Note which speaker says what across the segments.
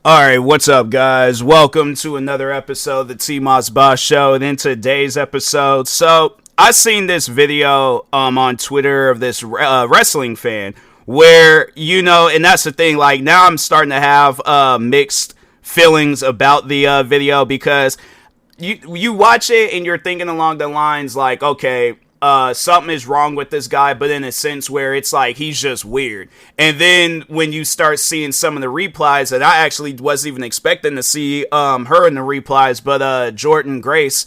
Speaker 1: Alright, what's up, guys? Welcome to another episode of the TMossBoss Show. And in today's episode, I seen this video on Twitter of this wrestling fan where, and that's the thing, like, now I'm starting to have mixed feelings about the video because you watch it and you're thinking along the lines like, okay, something is wrong with this guy, but in a sense where it's like he's just weird. And then when you start seeing some of the replies that I actually wasn't even expecting to see her in the replies, but Jordan Grace,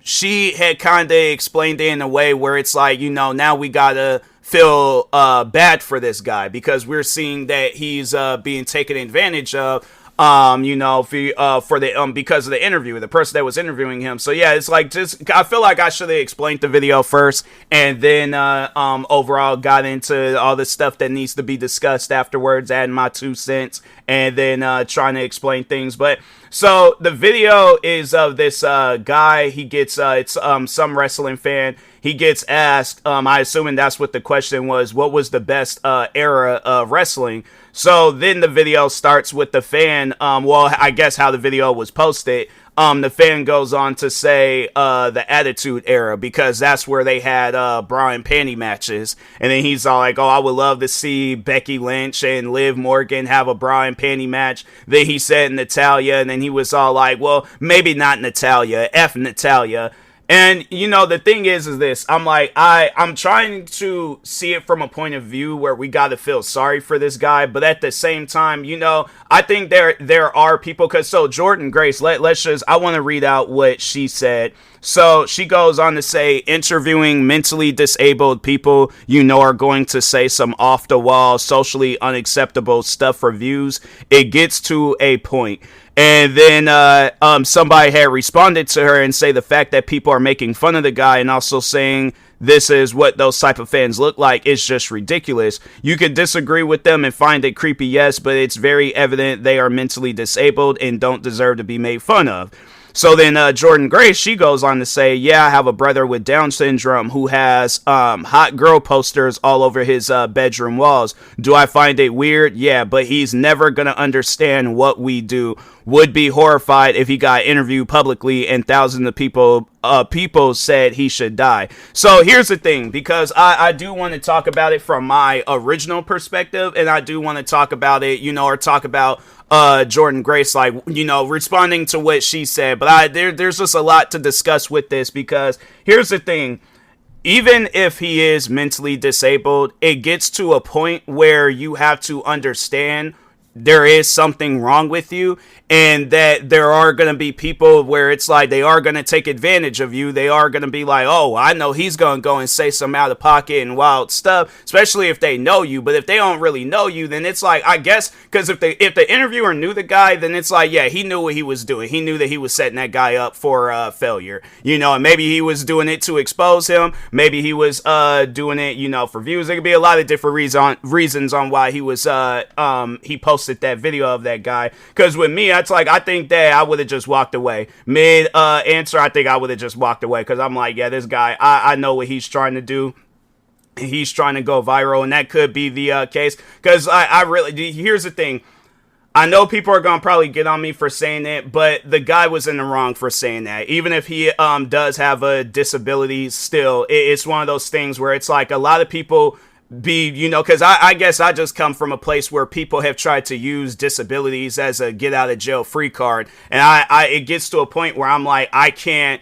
Speaker 1: she had kind of explained it in a way where it's like, now we gotta feel bad for this guy because we're seeing that he's being taken advantage of. For the because of the interview, the person that was interviewing him. So yeah, it's like I feel like I should have explained the video first and then overall got into all the stuff that needs to be discussed afterwards, adding my 2 cents and then trying to explain things. But so the video is of this guy. He gets it's some wrestling fan. He gets asked, I assuming that's what the question was, what was the best era of wrestling? So then the video starts with the fan, I guess how the video was posted. The fan goes on to say the Attitude Era because that's where they had bra and panty matches. And then he's all like, oh, I would love to see Becky Lynch and Liv Morgan have a bra and panty match. Then he said Natalia, and then he was all like, well, maybe not Natalia, F Natalia. And, the thing is this, I'm like, I'm trying to see it from a point of view where we got to feel sorry for this guy. But at the same time, I think there are people, so Jordan Grace, I want to read out what she said. So she goes on to say, interviewing mentally disabled people, are going to say some off the wall, socially unacceptable stuff for views. It gets to a point. And then somebody had responded to her and say the fact that people are making fun of the guy and also saying this is what those type of fans look like is just ridiculous. You could disagree with them and find it creepy, yes, but it's very evident they are mentally disabled and don't deserve to be made fun of. So then Jordan Grace, she goes on to say, yeah, I have a brother with Down syndrome who has hot girl posters all over his bedroom walls. Do I find it weird? Yeah, but he's never going to understand what we do. Would be horrified if he got interviewed publicly and thousands of people said he should die. So here's the thing, because I do want to talk about it from my original perspective, and I do want to talk about it, or talk about Jordan Grace, like, responding to what she said. But there's just a lot to discuss with this, because here's the thing. Even if he is mentally disabled, it gets to a point where you have to understand there is something wrong with you, and that there are going to be people where it's like they are going to take advantage of you. They are going to be like, oh, I know he's going to go and say some out of pocket and wild stuff, especially if they know you. But if they don't really know you, then it's like, I guess, because if the interviewer knew the guy, then it's like, yeah, he knew what he was doing. He knew that he was setting that guy up for failure, and maybe he was doing it to expose him. Maybe he was doing it, for views. There could be a lot of different reasons on why he was he posted that video of that guy. Because with me, it's like, I think that I would have just walked away. Mid answer, I think I would have just walked away, because I'm like, yeah, this guy, I know what he's trying to do. He's trying to go viral, and that could be the case. Because I really, here's the thing. I know people are going to probably get on me for saying it, but the guy was in the wrong for saying that. Even if he does have a disability, still, it's one of those things where it's like a lot of people because I guess I just come from a place where people have tried to use disabilities as a get out of jail free card. And it gets to a point where I'm like, I can't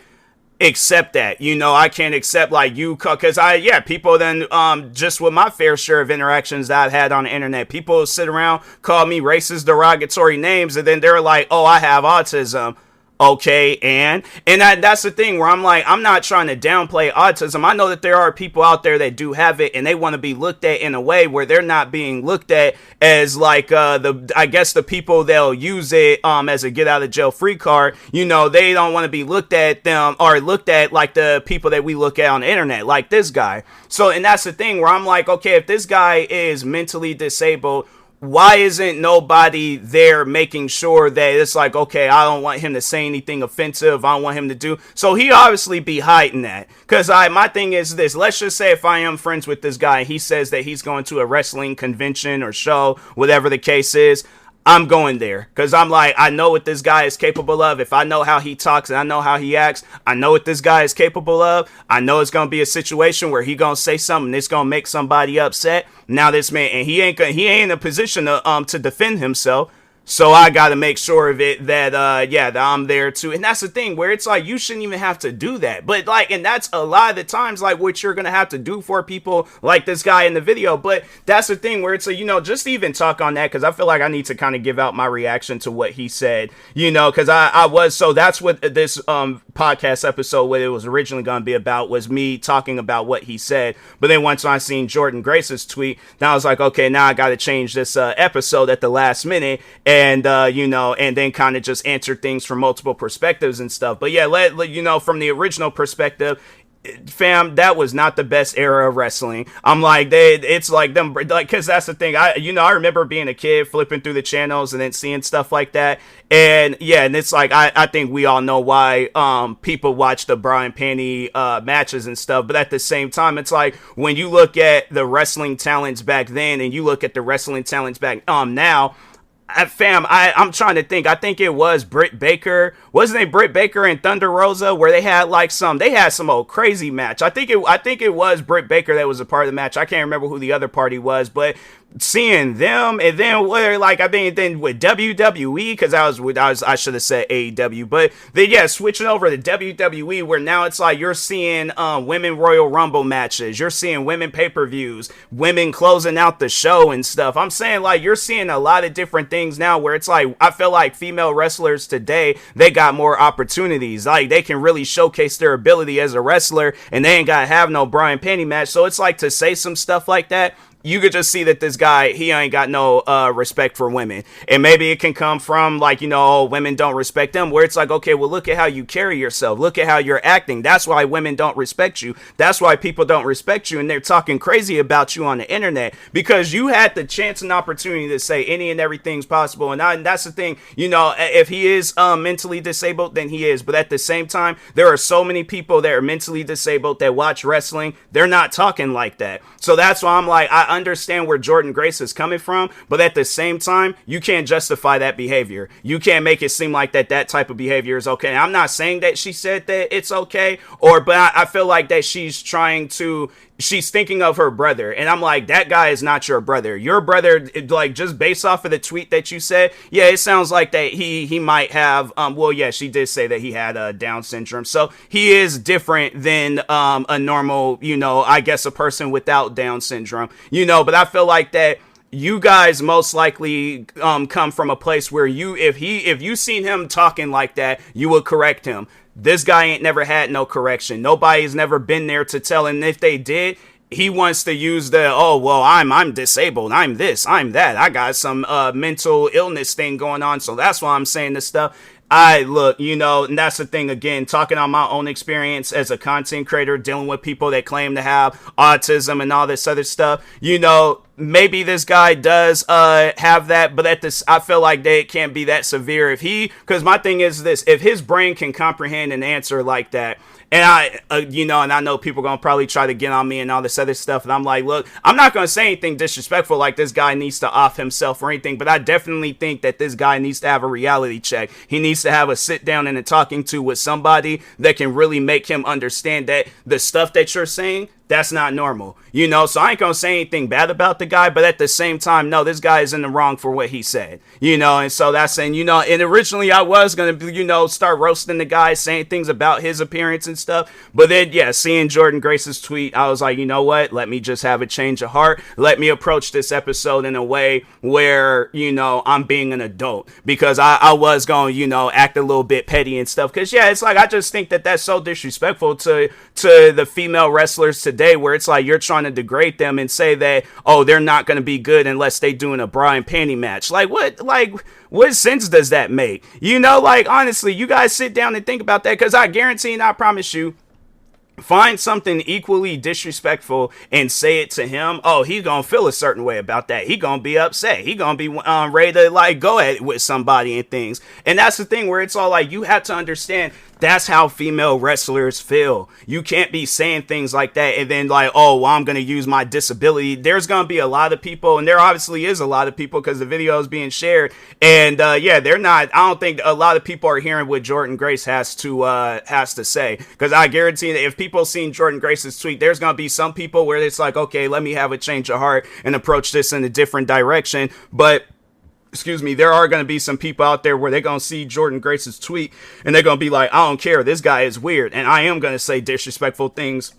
Speaker 1: accept that, I can't accept like you, because people then, just with my fair share of interactions that I've had on the internet, people sit around, call me racist, derogatory names, and then they're like, oh, I have autism. Okay, and that's the thing where I'm like, I'm not trying to downplay autism. I know that there are people out there that do have it, and they want to be looked at in a way where they're not being looked at as like the people that'll use it as a get out of jail free card. They don't want to be looked at them or looked at like the people that we look at on the internet, like this guy. So, and that's the thing where I'm like, okay, if this guy is mentally disabled, why isn't nobody there making sure that it's like, okay, I don't want him to say anything offensive. I don't want him to do. So he obviously be hiding that. Because my thing is this. Let's just say if I am friends with this guy, he says that he's going to a wrestling convention or show, whatever the case is. I'm going there because I'm like, I know what this guy is capable of. If I know how he talks and I know how he acts, I know what this guy is capable of. I know it's going to be a situation where he going to say something that's going to make somebody upset. Now this man, and he ain't in a position to defend himself. So I got to make sure of it that, that I'm there too. And that's the thing where it's like, you shouldn't even have to do that. But like, and that's a lot of the times like what you're going to have to do for people like this guy in the video. But that's the thing where it's like, just even talk on that. Cause I feel like I need to kind of give out my reaction to what he said, cause so that's what this, podcast episode, what it was originally going to be about, was me talking about what he said. But then once I seen Jordan Grace's tweet, now I was like, okay, now I got to change this, episode at the last minute. And, and then kind of just answer things from multiple perspectives and stuff. But yeah, from the original perspective, fam, that was not the best era of wrestling. I'm like, it's like them, like, cause that's the thing. I remember being a kid flipping through the channels and then seeing stuff like that. And yeah, and it's like, I think we all know why, people watch the bra and panty, matches and stuff. But at the same time, it's like, when you look at the wrestling talents back then and you look at the wrestling talents back, now, I'm trying to think. I think it was Britt Baker. Wasn't it Britt Baker and Thunder Rosa where they had some old crazy match. I think it was Britt Baker that was a part of the match. I can't remember who the other party was, but seeing them, and then then with WWE, because I should have said AEW, but then switching over to WWE, where now it's like you're seeing women Royal Rumble matches, you're seeing women pay-per-views, women closing out the show and stuff. I'm saying like you're seeing a lot of different things now where it's like I feel like female wrestlers today, they got more opportunities. Like they can really showcase their ability as a wrestler, and they ain't gotta have no bra and panty match. So it's like to say some stuff like that, you could just see that this guy, he ain't got no respect for women. And maybe it can come from like, women don't respect them, where it's like, okay, well, look at how you carry yourself. Look at how you're acting. That's why women don't respect you. That's why people don't respect you. And they're talking crazy about you on the internet because you had the chance and opportunity to say any and everything's possible. And that's the thing, if he is mentally disabled, then he is. But at the same time, there are so many people that are mentally disabled that watch wrestling. They're not talking like that. So that's why I'm like, I understand where Jordan Grace is coming from, but at the same time, you can't justify that behavior. You can't make it seem like that type of behavior is okay. I'm not saying that she said that it's okay, but I feel like that she's thinking of her brother, and I'm like, that guy is not your brother. Your brother, like, just based off of the tweet that you said, yeah, it sounds like that he might have, she did say that he had Down syndrome, so he is different than a normal, I guess a person without Down syndrome, but I feel like that you guys most likely come from a place where if you seen him talking like that, you would correct him. This guy ain't never had no correction. Nobody's never been there to tell him. If they did, he wants to use I'm disabled, I'm this, I'm that, I got some mental illness thing going on, so that's why I'm saying this stuff. And that's the thing, again, talking on my own experience as a content creator, dealing with people that claim to have autism and all this other stuff, maybe this guy does have that, but I feel like it can't be that severe because my thing is this, if his brain can comprehend an answer like that, and I know people are going to probably try to get on me and all this other stuff. And I'm like, look, I'm not going to say anything disrespectful like this guy needs to off himself or anything. But I definitely think that this guy needs to have a reality check. He needs to have a sit down and a talking to with somebody that can really make him understand that the stuff that you're saying, that's not normal, so I ain't gonna say anything bad about the guy, but at the same time, no, this guy is in the wrong for what he said, and so that's saying, and originally I was gonna, start roasting the guy, saying things about his appearance and stuff, but then, seeing Jordan Grace's tweet, I was like, you know what, let me just have a change of heart, let me approach this episode in a way where, I'm being an adult, because I was gonna, act a little bit petty and stuff, because, it's like, I just think that that's so disrespectful to the female wrestlers today, where it's like you're trying to degrade them and say that, they're not going to be good unless they doing a bra and panty match. What sense does that make? Honestly, you guys sit down and think about that, because I guarantee and I promise you, find something equally disrespectful and say it to him, oh, he's gonna feel a certain way about that. He gonna be upset. He gonna be ready to like go at it with somebody and things. And that's the thing where it's all like, you have to understand that's how female wrestlers feel. You can't be saying things like that and then like, oh, well, I'm going to use my disability. There's going to be a lot of people, and there obviously is a lot of people because the video is being shared. And yeah, they're not, I don't think a lot of people are hearing what Jordynne Grace has to say. Because I guarantee that if people seen Jordynne Grace's tweet, there's going to be some people where it's like, okay, let me have a change of heart and approach this in a different direction. But excuse me, there are going to be some people out there where they're going to see Jordynne Grace's tweet and they're going to be like, I don't care, this guy is weird, and I am going to say disrespectful things.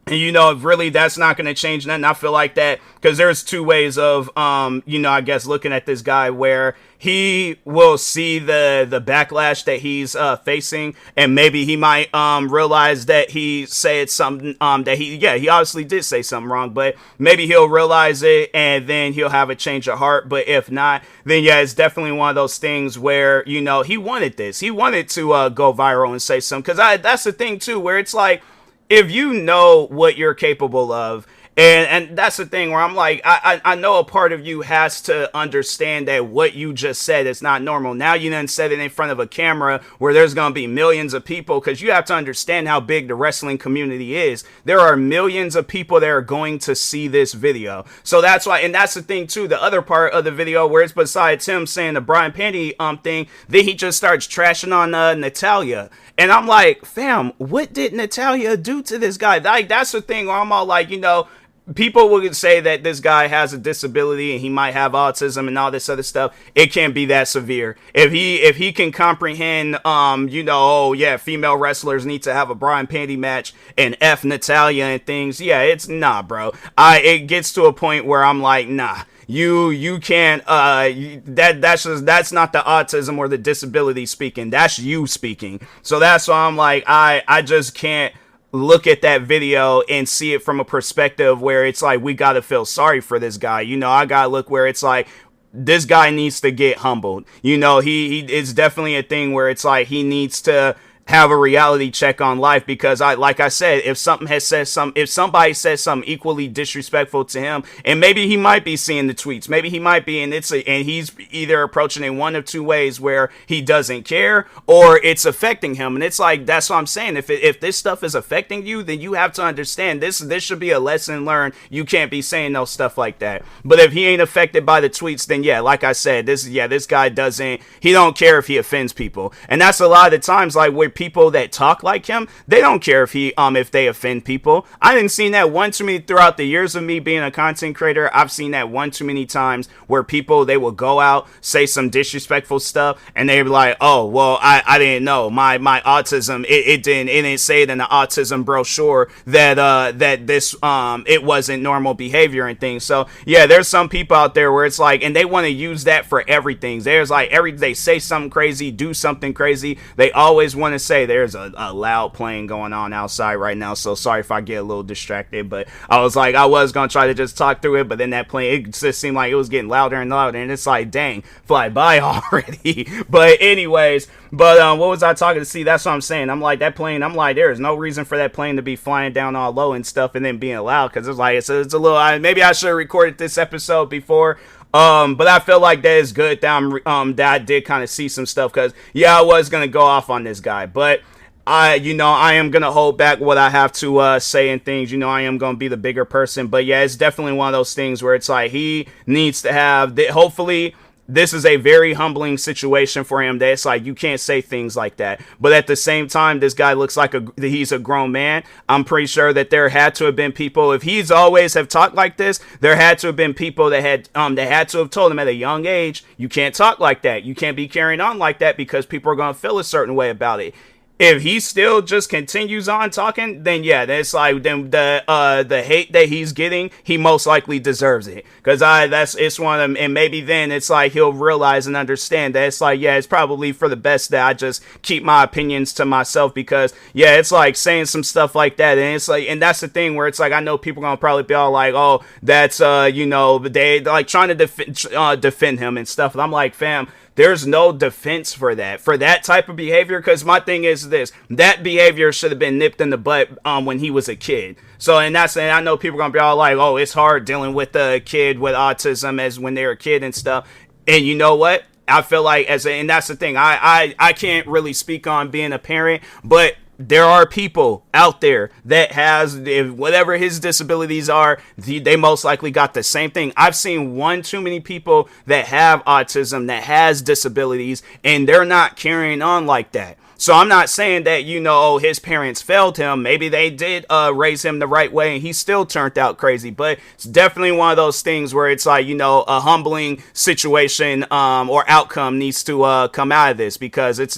Speaker 1: And, you know, really, that's not going to change nothing. I feel like that because there's two ways of, you know, I guess looking at this guy where he will see the backlash that he's facing, and maybe he might realize that he said something that he obviously did say something wrong, but maybe he'll realize it and then he'll have a change of heart. But if not, then yeah, it's definitely one of those things where, you know, he wanted this. He wanted to go viral and say something, because that's the thing too, where it's like, if you know what you're capable of, and that's the thing where I'm like, I know a part of you has to understand that what you just said is not normal. Now you done said it in front of a camera where there's going to be millions of people, because you have to understand how big the wrestling community is. There are millions of people that are going to see this video. So that's why, and that's the thing too, the other part of the video where it's besides him saying the Brian Panty thing, then he just starts trashing on Natalya. And I'm like, fam, what did Natalya do to this guy? Like, that's the thing where I'm all like, you know, people will say that this guy has a disability and he might have autism and all this other stuff. It can't be that severe. If he can comprehend, you know, oh yeah, female wrestlers need to have a Brian Panty match and F Natalya and things. Yeah, it's nah, bro. It gets to a point where I'm like, nah. You can't, that's not the autism or the disability speaking. That's you speaking. So that's why I'm like, I just can't look at that video and see it from a perspective where it's like, we gotta feel sorry for this guy. You know, I gotta look where it's like, this guy needs to get humbled. You know, it's definitely a thing where it's like, he needs to have a reality check on life, because like I said, if somebody says something equally disrespectful to him, and maybe he might be seeing the tweets, maybe he might be, and he's either approaching in one of two ways where he doesn't care or it's affecting him. And it's like, that's what I'm saying. If this stuff is affecting you, then you have to understand this should be a lesson learned. You can't be saying no stuff like that. But if he ain't affected by the tweets, then yeah, like I said, this guy he don't care if he offends people. And that's a lot of the times, like, where people that talk like him, they don't care if they offend people. I didn't see that one too many throughout the years of me being a content creator. I've seen that one too many times where people, they will go out, say some disrespectful stuff, and they be like, oh well, I didn't know my autism, it didn't say it in the autism brochure that this it wasn't normal behavior and things. So yeah, there's some people out there where it's like, and they want to use that for everything. There's like they say something crazy, do something crazy, they always want to say there's a loud plane going on outside right now, so sorry if I get a little distracted, but I was gonna try to just talk through it, but then that plane, it just seemed like it was getting louder and louder, and it's like, dang, fly by already. But anyways, what was I talking to? See, that's what I'm saying. I'm like, that plane, I'm like, there is no reason for that plane to be flying down all low and stuff and then being loud, because it's like, it's a little, maybe I should have recorded this episode before. But I feel like that is good that that I did kind of see some stuff, because yeah, I was gonna go off on this guy, but I am gonna hold back what I have to say and things. I am gonna be the bigger person, but yeah, it's definitely one of those things where it's like, he needs to have hopefully this is a very humbling situation for him, that it's like, you can't say things like that. But at the same time, this guy looks like he's a grown man. I'm pretty sure that there had to have been people, if he's always have talked like this, there had to have been people that had to have told him at a young age, you can't talk like that. You can't be carrying on like that, because people are going to feel a certain way about it. If he still just continues on talking, then yeah, that's like, then the hate that he's getting, he most likely deserves it. Because it's one of them, and maybe then it's like he'll realize and understand that it's like, yeah, it's probably for the best that I just keep my opinions to myself, because yeah, it's like saying some stuff like that, and it's like, and that's the thing where it's like, I know people are gonna probably be all like, oh, that's they like trying to defend him and stuff, and I'm like, fam, there's no defense for that type of behavior. Because my thing is this: that behavior should have been nipped in the butt when he was a kid. So, and that's, and I know people are gonna be all like, oh, it's hard dealing with a kid with autism as when they're a kid and stuff. And you know what? I feel like and that's the thing. I can't really speak on being a parent, but there are people out there that has whatever his disabilities are, they most likely got the same thing. I've seen one too many people that have autism, that has disabilities, and they're not carrying on like that. So I'm not saying that, his parents failed him. Maybe they did raise him the right way and he still turned out crazy. But it's definitely one of those things where it's like, a humbling situation or outcome needs to come out of this, because it's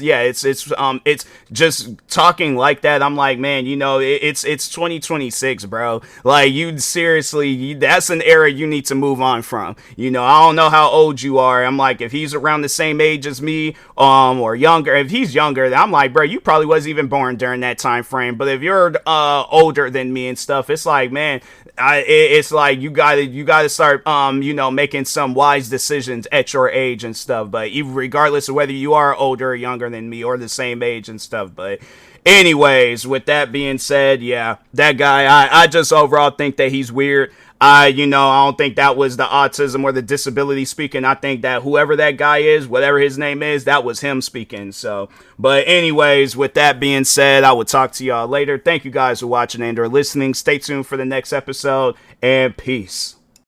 Speaker 1: just talking like that. I'm like, man, it's 2026, bro. Like, you seriously, that's an era you need to move on from. I don't know how old you are. I'm like, if he's around the same age as me or younger, if he's younger, I'm like, bro, you probably wasn't even born during that time frame. But if you're older than me and stuff, it's like, man, it's like you gotta start making some wise decisions at your age and stuff. But regardless of whether you are older or younger than me or the same age and stuff. But anyways, with that being said, yeah, that guy, I just overall think that he's weird. I don't think that was the autism or the disability speaking. I think that whoever that guy is, whatever his name is, that was him speaking. So, but anyways, with that being said, I will talk to y'all later. Thank you guys for watching and or listening. Stay tuned for the next episode, and peace.